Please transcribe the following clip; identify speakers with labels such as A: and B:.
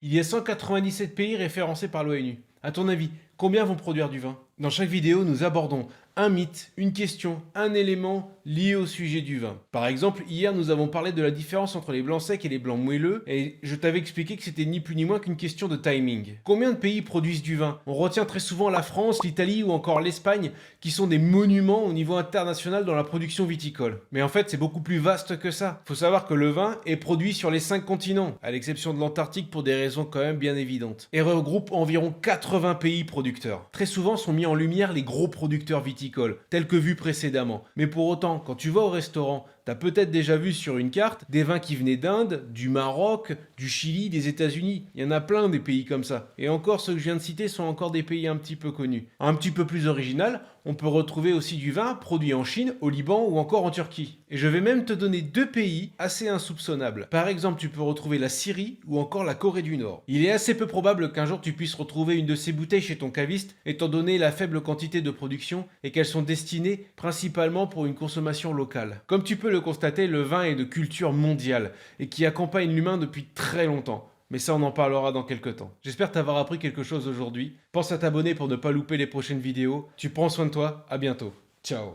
A: Il y a 197 pays référencés par l'ONU. À ton avis, combien vont produire du vin? Dans chaque vidéo, nous abordons un mythe, une question, un élément lié au sujet du vin. Par exemple, hier, nous avons parlé de la différence entre les blancs secs et les blancs moelleux, et je t'avais expliqué que c'était ni plus ni moins qu'une question de timing. Combien de pays produisent du vin? On retient très souvent la France, l'Italie ou encore l'Espagne, qui sont des monuments au niveau international dans la production viticole. Mais en fait, c'est beaucoup plus vaste que ça. Faut savoir que le vin est produit sur les 5 continents, à l'exception de l'Antarctique pour des raisons quand même bien évidentes, et regroupe environ 80 pays producteurs. Très souvent sont mis en lumière les gros producteurs viticoles, tels que vus précédemment. Mais pour autant, quand tu vas au restaurant, t'as peut-être déjà vu sur une carte des vins qui venaient d'Inde, du Maroc, du Chili, des États-Unis. Il y en a plein des pays comme ça. Et encore, ceux que je viens de citer sont encore des pays un petit peu connus. Un petit peu plus original, on peut retrouver aussi du vin produit en Chine, au Liban ou encore en Turquie. Et je vais même te donner deux pays assez insoupçonnables. Par exemple, tu peux retrouver la Syrie ou encore la Corée du Nord. Il est assez peu probable qu'un jour tu puisses retrouver une de ces bouteilles chez ton caviste, étant donné la faible quantité de production et qu'elles sont destinées principalement pour une consommation locale. Comme tu peux le constater, le vin est de culture mondiale et qui accompagne l'humain depuis très longtemps. Mais ça, on en parlera dans quelques temps. J'espère t'avoir appris quelque chose aujourd'hui. Pense à t'abonner pour ne pas louper les prochaines vidéos. Tu prends soin de toi, à bientôt. Ciao.